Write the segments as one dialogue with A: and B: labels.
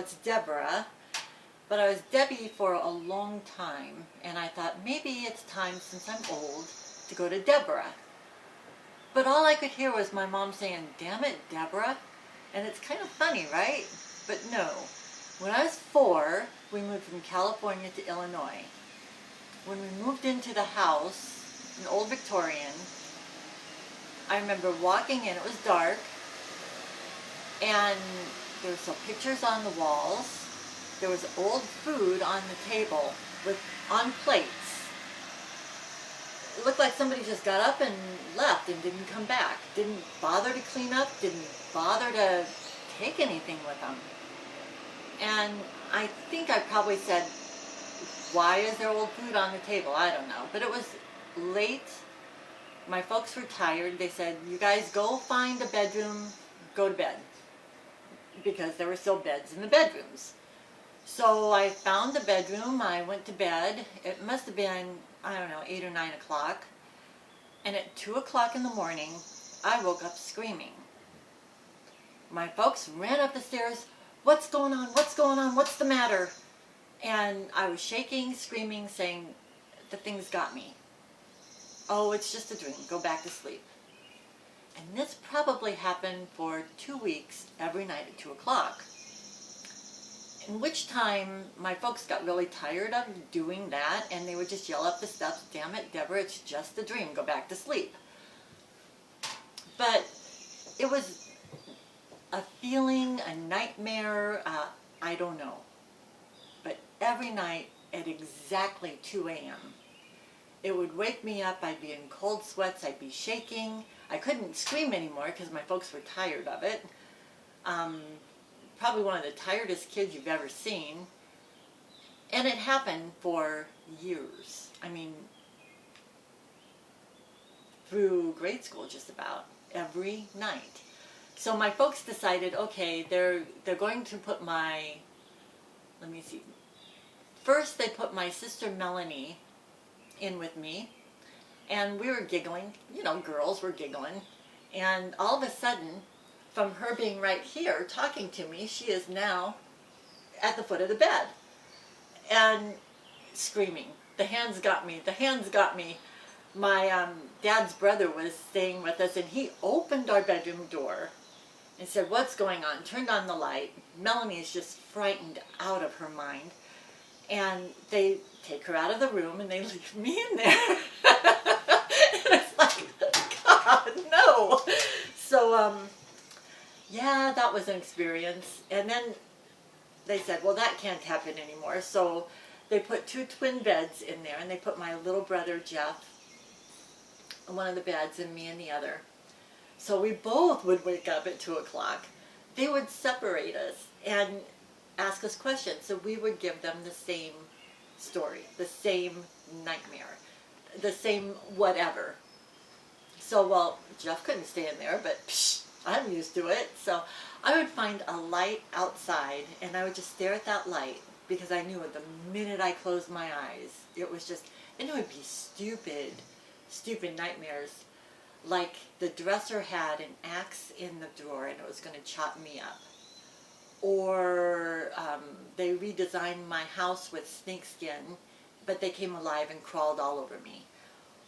A: it's Deborah, but I was Debbie for a long time, and I thought maybe it's time, since I'm old, to go to Deborah. But all I could hear was my mom saying, "Damn it, Deborah." And it's kind of funny, right? But no. When I was 4, we moved from California to Illinois. When we moved into the house, an old Victorian, I remember walking in, it was dark, and there were some pictures on the walls. There was old food on the table on plates. It looked like somebody just got up and left and didn't come back. Didn't bother to clean up, didn't bother to take anything with them. And I think I probably said, "Why is there old food on the table?" I don't know. But it was late. My folks were tired. They said, "You guys go find a bedroom, go to bed." Because there were still beds in the bedrooms. So I found a bedroom, I went to bed. It must have been, I don't know, 8 or 9 o'clock. And at 2 o'clock in the morning, I woke up screaming. My folks ran up the stairs. "What's going on? What's going on? What's the matter?" And I was shaking, screaming, saying, "The thing's got me. Oh, it's just a dream. Go back to sleep." And this probably happened for 2 weeks, every night at 2 o'clock. In which time, my folks got really tired of doing that, and they would just yell up the steps, "Damn it, Deborah, it's just a dream. Go back to sleep." But it was a feeling, a nightmare, I don't know. But every night at exactly 2 a.m., it would wake me up. I'd be in cold sweats. I'd be shaking. I couldn't scream anymore because my folks were tired of it. Probably one of the tiredest kids you've ever seen. And it happened for years. I mean, through grade school just about, every night. So my folks decided, okay, they're going to put let me see. First they put my sister Melanie in with me, and we were giggling, you know, girls were giggling, and all of a sudden, from her being right here talking to me, she is now at the foot of the bed and screaming, "The hands got me, the hands got me." My dad's brother was staying with us, and he opened our bedroom door and said, "What's going on?" Turned on the light. Melanie is just frightened out of her mind. And they take her out of the room and they leave me in there. And it's like, God, no. So, yeah, that was an experience. And then they said, well, that can't happen anymore. So they put 2 twin beds in there, and they put my little brother, Jeff, on one of the beds and me in the other. So we both would wake up at 2 o'clock. They would separate us and ask us questions, so we would give them the same story, the same nightmare, the same whatever. So, well, Jeff couldn't stay in there, but psh, I'm used to it. So I would find a light outside, and I would just stare at that light, because I knew the minute I closed my eyes, it was just, and it would be stupid, stupid nightmares. Like the dresser had an axe in the drawer, and it was going to chop me up. Or they redesigned my house with snakeskin, but they came alive and crawled all over me.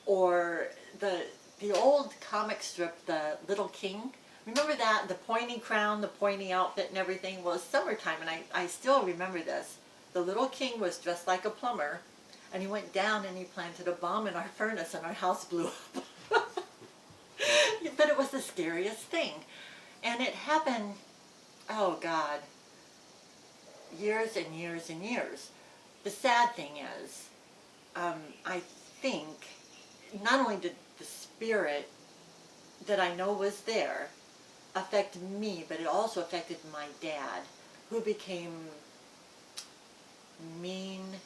A: Or the old comic strip, The Little King. Remember that? The pointy crown, the pointy outfit and everything? Well, it's summertime, and I still remember this. The Little King was dressed like a plumber, and he went down and he planted a bomb in our furnace, and our house blew up. But it was the scariest thing. And it happened, oh God, years and years and years. The sad thing is, I think, not only did the spirit that I know was there affect me, but it also affected my dad, who became mean,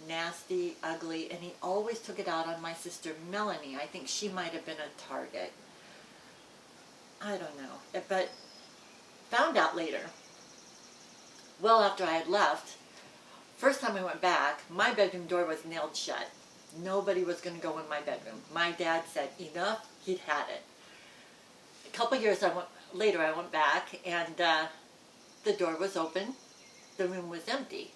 A: nasty, ugly, and he always took it out on my sister Melanie. I think she might have been a target. I don't know, but found out later, well after I had left. First time I went back, my bedroom door was nailed shut. Nobody was going to go in my bedroom. My dad said enough, he'd had it. A couple years later I went back, and the door was open, the room was empty.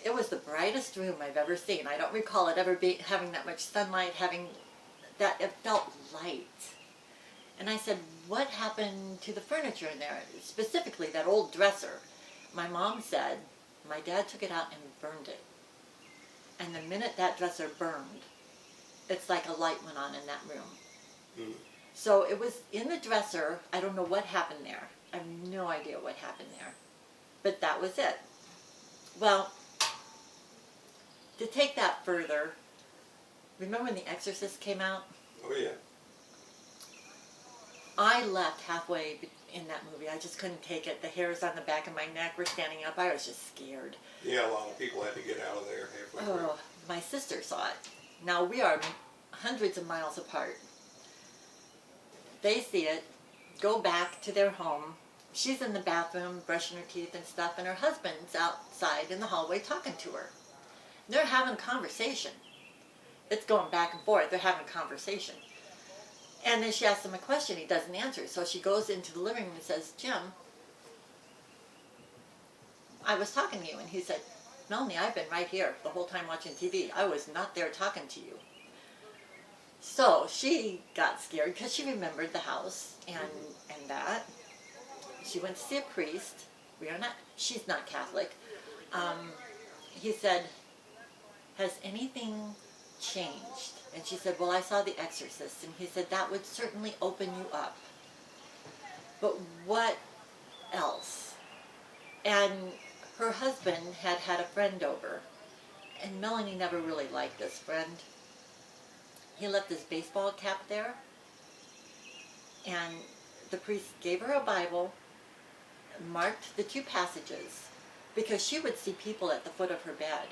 A: It was the brightest room I've ever seen. I don't recall it ever having that much sunlight, having that, it felt light. And I said, what happened to the furniture in there? Specifically, that old dresser. My mom said, my dad took it out and burned it. And the minute that dresser burned, it's like a light went on in that room. Mm. So it was in the dresser. I don't know what happened there. I have no idea what happened there. But that was it. Well, to take that further, remember when The Exorcist came out?
B: Oh, yeah.
A: I left halfway in that movie. I just couldn't take it. The hairs on the back of my neck were standing up. I was just scared.
B: Yeah, a lot of people had to get out of there halfway through.
A: Oh, my sister saw it. Now, we are hundreds of miles apart. They see it, go back to their home. She's in the bathroom brushing her teeth and stuff, and her husband's outside in the hallway talking to her. They're having a conversation. It's going back and forth. They're having a conversation. And then she asks him a question. He doesn't answer. So she goes into the living room and says, Jim, I was talking to you. And he said, Melanie, I've been right here the whole time watching TV. I was not there talking to you. So she got scared because she remembered the house and that. She went to see a priest. She's not Catholic. He said, has anything changed? And she said, well, I saw The Exorcist. And he said, that would certainly open you up. But what else? And her husband had a friend over. And Melanie never really liked this friend. He left his baseball cap there. And the priest gave her a Bible, marked the 2 passages, because she would see people at the foot of her bed.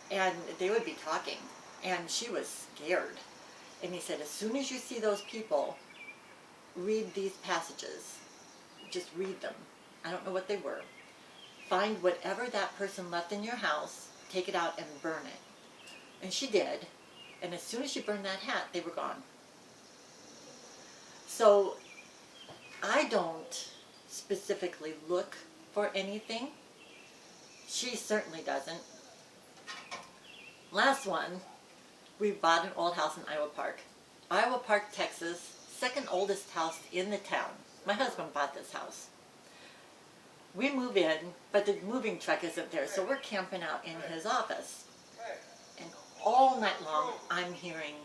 A: And they would be talking. And she was scared. And he said, as soon as you see those people, read these passages. Just read them. I don't know what they were. Find whatever that person left in your house, take it out and burn it. And she did. And as soon as she burned that hat, they were gone. So I don't specifically look for anything. She certainly doesn't. Last one. We bought an old house in Iowa Park. Iowa Park, Texas, second oldest house in the town. My husband bought this house. We move in, but the moving truck isn't there, so we're camping out in his office. And all night long, I'm hearing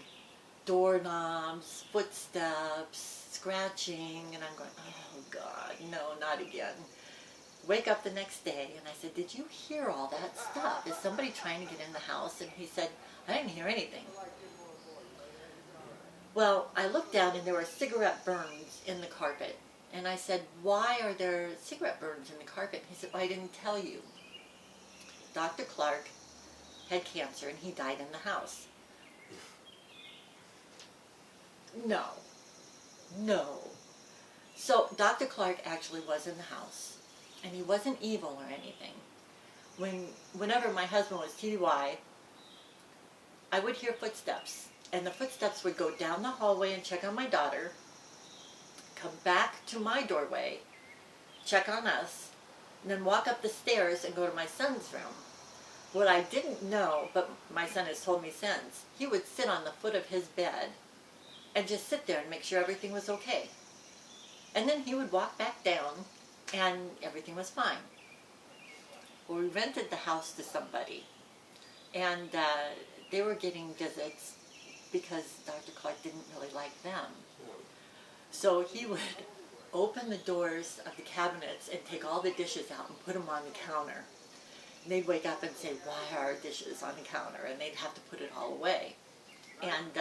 A: doorknobs, footsteps, scratching, and I'm going, oh God, no, not again. Wake up the next day, and I said, did you hear all that stuff? Is somebody trying to get in the house? And he said, I didn't hear anything. Well, I looked down and there were cigarette burns in the carpet. And I said, why are there cigarette burns in the carpet? He said, well, I didn't tell you. Dr. Clark had cancer and he died in the house. No. No. So Dr. Clark actually was in the house. And he wasn't evil or anything. Whenever my husband was TDY, I would hear footsteps, and the footsteps would go down the hallway and check on my daughter, come back to my doorway, check on us, and then walk up the stairs and go to my son's room. What I didn't know, but my son has told me since, he would sit on the foot of his bed and just sit there and make sure everything was okay. And then he would walk back down and everything was fine. Well, we rented the house to somebody, and they were getting visits because Dr. Clark didn't really like them. So he would open the doors of the cabinets and take all the dishes out and put them on the counter. And they'd wake up and say, why are our dishes on the counter? And they'd have to put it all away. And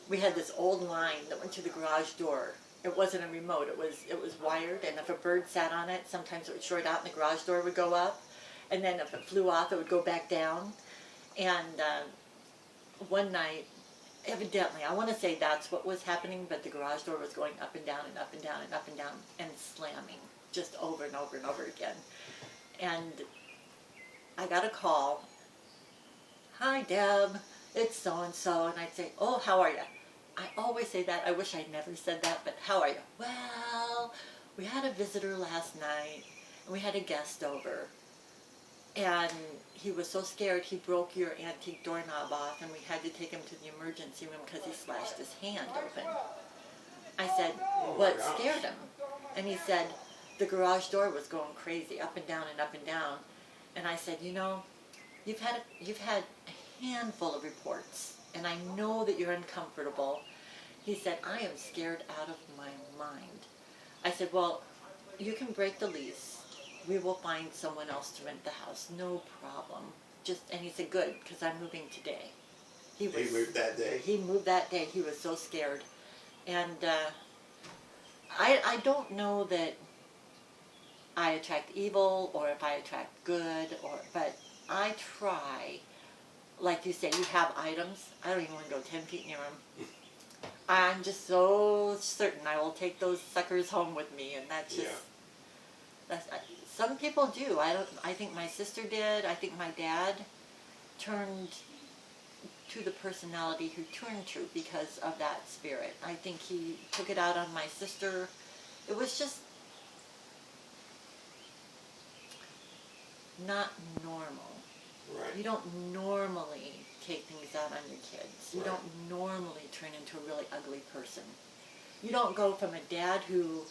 A: we had this old line that went to the garage door. It wasn't a remote, it was wired, and if a bird sat on it, sometimes it would short out and the garage door would go up. And then if it flew off, it would go back down. And one night, evidently, I want to say that's what was happening, but the garage door was going up and down and up and down and up and down and slamming just over and over and over again. And I got a call. Hi, Deb, it's so-and-so. And I'd say, oh, how are you? I always say that. I wish I'd never said that, but how are you? Well, we had a visitor last night, and we had a guest over. And he was so scared he broke your antique doorknob off, and we had to take him to the emergency room because he slashed his hand open. I said, what scared him? And he said, the garage door was going crazy, up and down and up and down. And I said, you know, you've had a handful of reports, and I know that you're uncomfortable. He said, I am scared out of my mind. I said, well, you can break the lease. We will find someone else to rent the house, no problem. And he said, good, because I'm moving today.
B: He moved that day?
A: He moved that day. He was so scared. And I don't know that I attract evil or if I attract good, but I try, like you say, you have items. I don't even want to go 10 feet near them. I'm just so certain I will take those suckers home with me, and that's just, some people do. I think my sister did. I think my dad turned to the personality who turned to because of that spirit. I think he took it out on my sister. It was just not normal.
B: Right.
A: You don't normally take things out on your kids. You don't normally turn into a really ugly person. You don't go from a dad who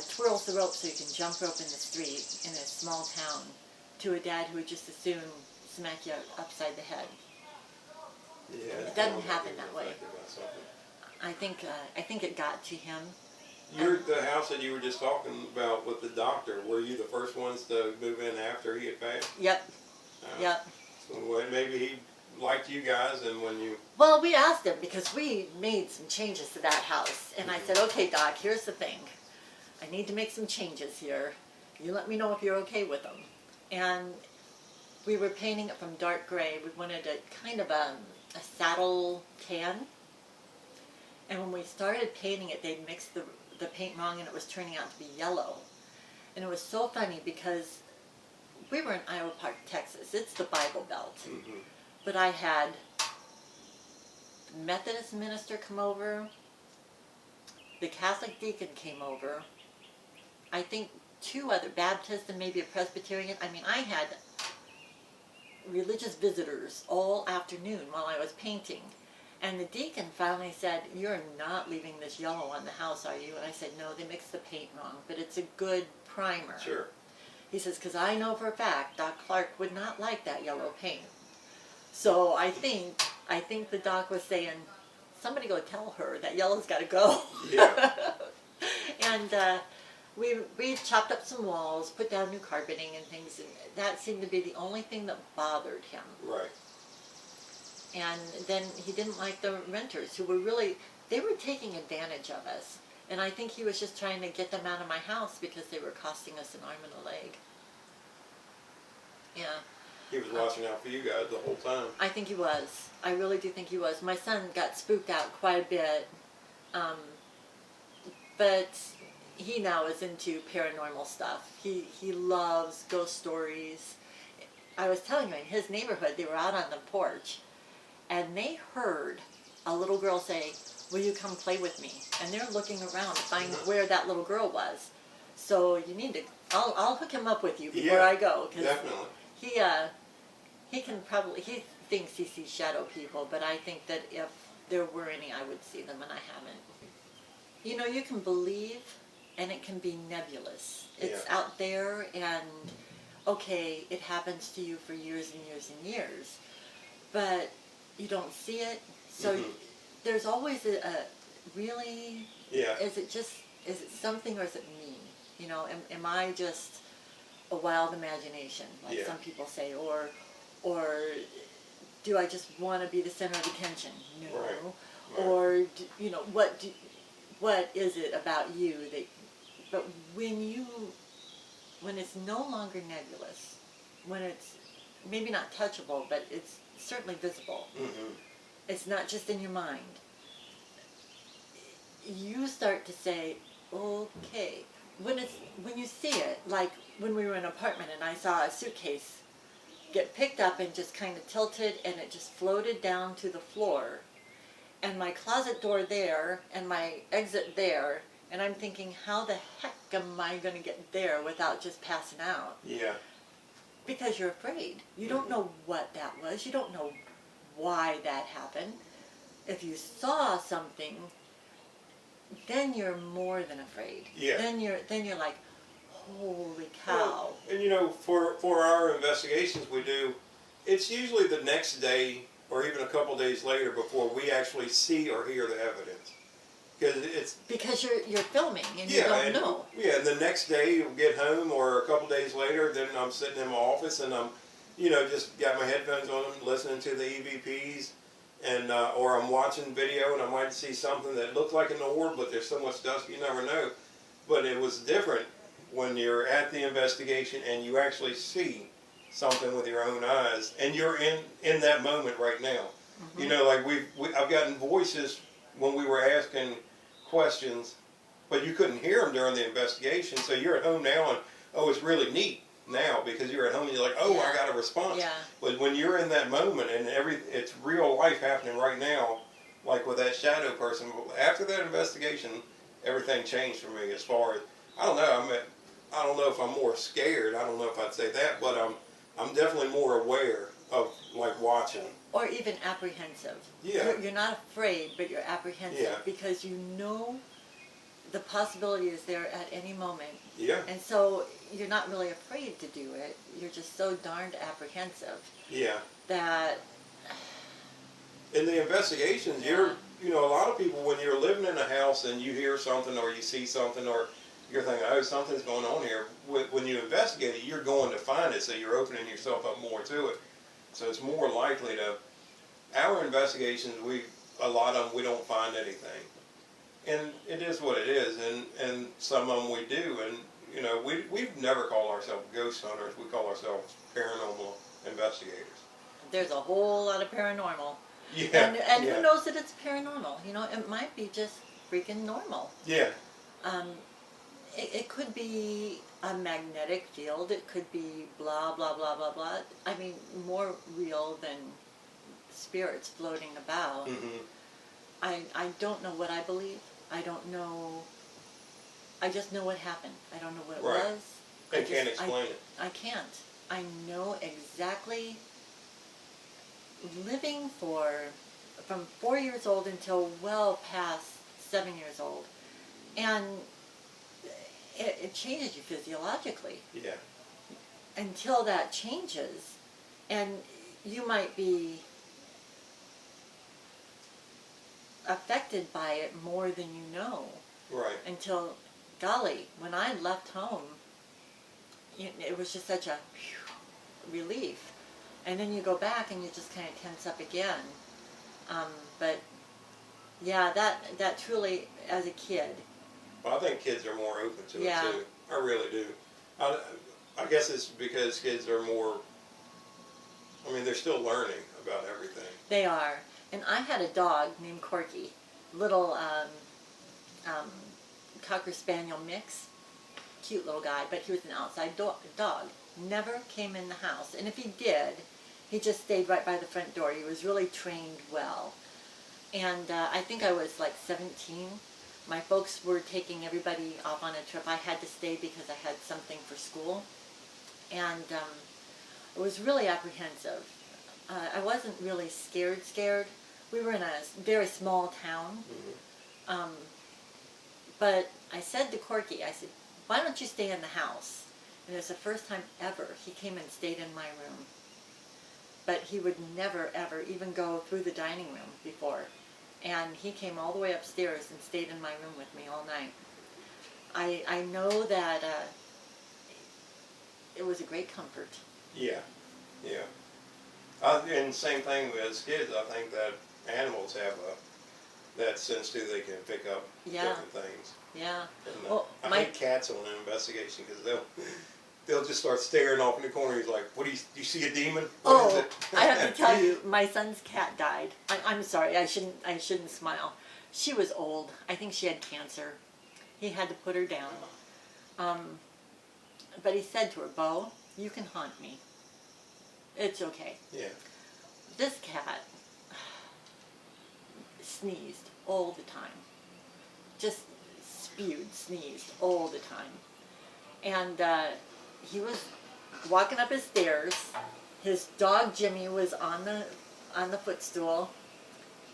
A: twirls the rope so you can jump rope in the street in a small town to a dad who would just as soon smack you upside the head.
B: Yeah,
A: it doesn't happen that way. I think it got to him.
B: The house that you were just talking about with the doctor, were you the first ones to move in after he had passed?
A: Yep. Yep.
B: So maybe he liked you guys, and when you...
A: Well, we asked him because we made some changes to that house. And I said, okay, Doc, here's the thing. I need to make some changes here. You let me know if you're okay with them. And we were painting it from dark gray. We wanted a kind of a saddle tan. And when we started painting it, they mixed the paint wrong, and it was turning out to be yellow. And it was so funny because we were in Iowa Park, Texas. It's the Bible Belt.
B: Mm-hmm.
A: But I had the Methodist minister come over. The Catholic deacon came over. I think 2 other Baptists and maybe a Presbyterian. I mean, I had religious visitors all afternoon while I was painting. And the deacon finally said, you're not leaving this yellow on the house, are you? And I said, no, they mixed the paint wrong, but it's a good primer.
B: Sure.
A: He says, because I know for a fact Doc Clark would not like that yellow paint. So I think the doc was saying, somebody go tell her that yellow's got to go.
B: Yeah.
A: And we chopped up some walls, put down new carpeting and things, and that seemed to be the only thing that bothered him.
B: Right.
A: And then he didn't like the renters who were they were taking advantage of us. And I think he was just trying to get them out of my house because they were costing us an arm and a leg. Yeah.
B: He was watching out for you guys the whole time.
A: I think he was. I really do think he was. My son got spooked out quite a bit. But he now is into paranormal stuff. He loves ghost stories. I was telling you, in his neighborhood, they were out on the porch, and they heard a little girl say, will you come play with me? And they're looking around to find where that little girl was. So you need to, I'll hook him up with you before I go.
B: Definitely.
A: He can probably, he thinks he sees shadow people, but I think that if there were any, I would see them, and I haven't. You know, you can believe, and it can be nebulous. It's out there, and okay, it happens to you for years and years and years, but you don't see it, so there's always a really, is it something, or is it me? You know, am I just a wild imagination, like some people say, or do I just want to be the center of attention? No.
B: Right.
A: Or, you know, what is it about you that, but when it's no longer nebulous, when it's maybe not touchable, but it's certainly visible, it's not just in your mind, you start to say, okay, when you see it, like when we were in an apartment and I saw a suitcase get picked up and just kind of tilted, and it just floated down to the floor, and my closet door there and my exit there, And I'm thinking, how the heck am I going to get there without just passing out?
B: Yeah.
A: Because you're afraid. You don't know what that was. You don't know why that happened. If you saw something, then you're more than afraid.
B: Yeah.
A: Then you're like, holy cow.
B: Well, and you know, for our investigations we do, it's usually the next day or even a couple days later before we actually see or hear the evidence.
A: Because you're filming and you
B: Yeah,
A: don't
B: and
A: know.
B: yeah, and the next day you get home or a couple days later, then I'm sitting in my office and I'm, you know, just got my headphones on, listening to the EVPs, and or I'm watching video and I might see something that looks like an orb, but there's so much dust you never know. But it was different when you're at the investigation and you actually see something with your own eyes, and you're in that moment right now. Mm-hmm. You know, like I've gotten voices when we were asking questions, but you couldn't hear them during the investigation. So you're at home now, and oh, it's really neat now because you're at home and you're like, oh, yeah. I got a response. Yeah. But when you're in that moment and it's real life happening right now, like with that shadow person, after that investigation, everything changed for me. As far as I don't know, I don't know if I'm more scared. I don't know if I'd say that, but I'm definitely more aware of like watching.
A: Or even apprehensive.
B: Yeah.
A: You're not afraid, but you're apprehensive.
B: Yeah.
A: Because you know the possibility is there at any moment.
B: Yeah.
A: And so you're not really afraid to do it. You're just so darned apprehensive.
B: Yeah.
A: That
B: in the investigations,
A: yeah.
B: you know, a lot of people, when you're living in a house and you hear something or you see something or you're thinking, oh, something's going on here. When you investigate it, you're going to find it, so you're opening yourself up more to it. So it's more likely to. Our investigations, a lot of them, we don't find anything, and it is what it is. And some of them we do, and you know, we've never called ourselves ghost hunters. We call ourselves paranormal investigators. There's
A: a whole lot of paranormal.
B: Yeah.
A: And who knows that it's paranormal? You know, it might be just freaking normal.
B: Yeah.
A: It could be a magnetic field. It could be blah, blah, blah, blah, blah. I mean, more real than spirits floating about.
B: Mm-hmm.
A: I don't know what I believe. I don't know. I just know what happened. I don't know what it was.
B: I can't explain it.
A: I can't. I know exactly living from 4 years old until well past 7 years old. And it changes you physiologically.
B: Yeah.
A: Until that changes, and you might be affected by it more than you know.
B: Right.
A: Until, golly, when I left home, it was just such a relief. And then you go back and you just kind of tense up again. But yeah, that truly, as a kid.
B: Well, I think kids are more open to it too. I really do. I guess it's because kids are more, I mean, they're still learning about everything.
A: They are. And I had a dog named Corky, little Cocker Spaniel mix, cute little guy, but he was an outside dog. Never came in the house. And if he did, he just stayed right by the front door. He was really trained well. And I think I was like 17. My folks were taking everybody off on a trip. I had to stay because I had something for school. And I was really apprehensive. I wasn't really scared. We were in a very small town. Mm-hmm. But I said to Corky, I said, why don't you stay in the house? And it was the first time ever he came and stayed in my room. But he would never, ever even go through the dining room before. And he came all the way upstairs and stayed in my room with me all night. I know that it was a great comfort.
B: Yeah, yeah. And same thing as kids, I think that animals have that sense too. They can pick up different things.
A: Yeah.
B: And, I hate cats on an investigation because they'll just start staring off in the corner. He's like, "What do you see a demon?" What is it?
A: I have to tell you, my son's cat died. I'm sorry, I shouldn't smile. She was old. I think she had cancer. He had to put her down. But he said to her, "Bo, you can haunt me. It's okay."
B: Yeah.
A: This cat sneezed all the time. Just spewed, sneezed all the time. And he was walking up his stairs. His dog Jimmy was on the footstool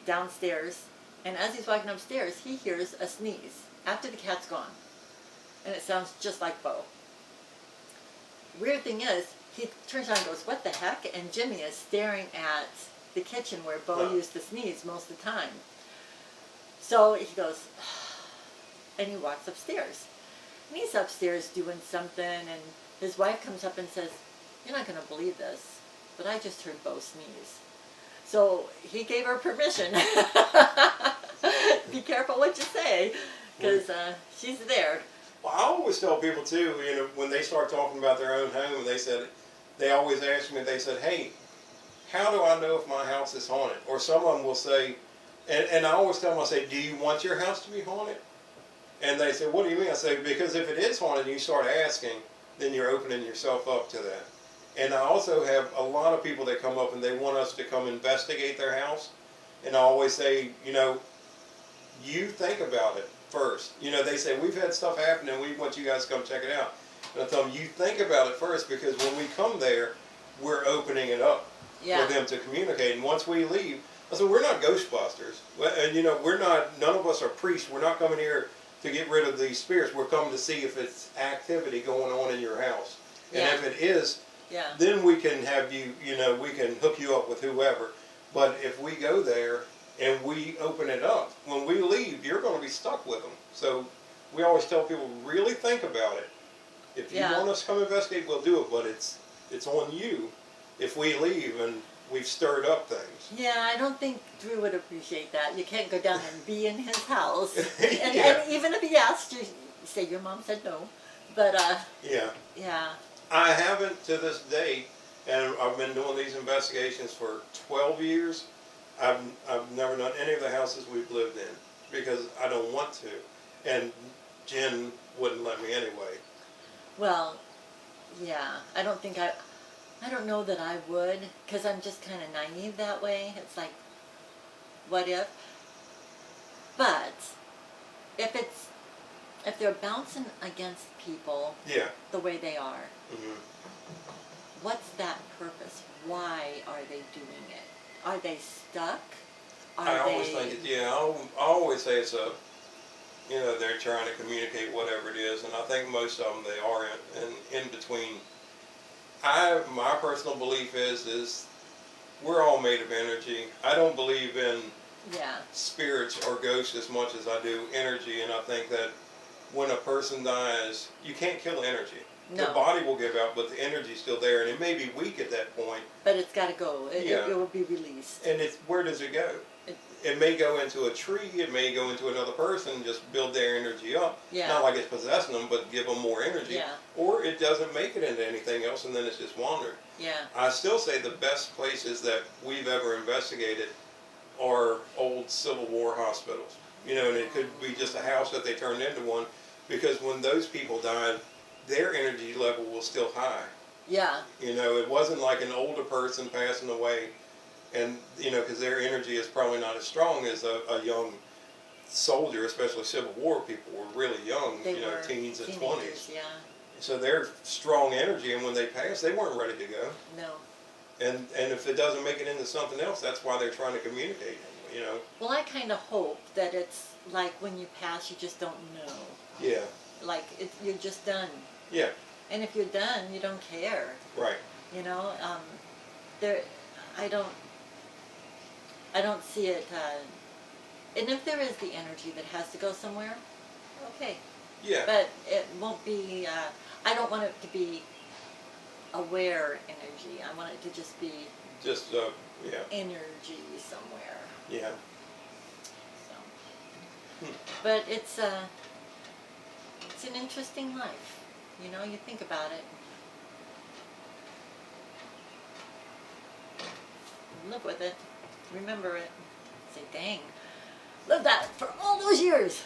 A: downstairs, and as he's walking upstairs, he hears a sneeze after the cat's gone, and it sounds just like Bo. Weird thing is, he turns around and goes, "What the heck?" And Jimmy is staring at the kitchen where Bo used to sneeze most of the time. So he goes, and he walks upstairs. And he's upstairs doing something, and his wife comes up and says, "You're not going to believe this, but I just heard Bo sneeze." So he gave her permission. Be careful what you say, because she's there.
B: Well, I always tell people too, you know, when they start talking about their own home, they always ask me, they said, "Hey, how do I know if my house is haunted?" Or some of them will say, and I always tell them, I say, "Do you want your house to be haunted?" And they say, "What do you mean?" I say, "Because if it is haunted and you start asking, then you're opening yourself up to that." And I also have a lot of people that come up and they want us to come investigate their house. And I always say, you know, you think about it first. You know, they say, "We've had stuff happen and we want you guys to come check it out." And I tell them, you think about it first, because when we come there, we're opening it up for them to communicate. And once we leave, I said, we're not Ghostbusters. And, you know, none of us are priests. We're not coming here to get rid of these spirits. We're coming to see if it's activity going on in your house. And if it is, then we can have you, you know, we can hook you up with whoever. But if we go there and we open it up, when we leave, you're going to be stuck with them. So we always tell people, really think about it. If you want us to come investigate, we'll do it. But it's on you if we leave and we've stirred up things.
A: Yeah, I don't think Drew would appreciate that. You can't go down and be in his house. And even if he asked you, say your mom said no. But, yeah.
B: I haven't to this day, and I've been doing these investigations for 12 years. I've never done any of the houses we've lived in because I don't want to. And Jen wouldn't let me anyway.
A: Well, yeah, I don't know that I would, because I'm just kind of naive that way. It's like, what if? But if they're bouncing against people the way they are, what's that purpose? Why are they doing it? Are they stuck?
B: I always think I always say it's you know, they're trying to communicate whatever it is, and I think most of them they are in between. My personal belief is we're all made of energy. I don't believe in spirits or ghosts as much as I do energy, and I think that when a person dies, you can't kill energy. No. The body will give out, but the energy's still there, and it may be weak at that point.
A: But it's got to go. It will be released.
B: And where does it go? It may go into a tree, it may go into another person, just build their energy up. Not like it's possessing them, but give them more energy. Or it doesn't make it into anything else, and then it's just wandering. I still say the best places that we've ever investigated are old Civil War hospitals. You know, and it could be just a house that they turned into one, because when those people died, their energy level was still high. You know, it wasn't like an older person passing away. And, you know, because their energy is probably not as strong as a young soldier, especially Civil War people were really young, teens and 20s. So they're strong energy, and when they passed, they weren't ready to go.
A: No.
B: And if it doesn't make it into something else, that's why they're trying to communicate, you know.
A: Well, I kind of hope that it's like when you pass, you just don't know. Like, you're just done. And if you're done, you don't care.
B: Right.
A: You know, I don't see it, and if there is the energy that has to go somewhere, okay. But it won't be, I don't want it to be aware energy. I want it to just be energy somewhere. So. But it's an interesting life. You know, you think about it. Live with it. Remember it. Say, dang, lived that for all those years.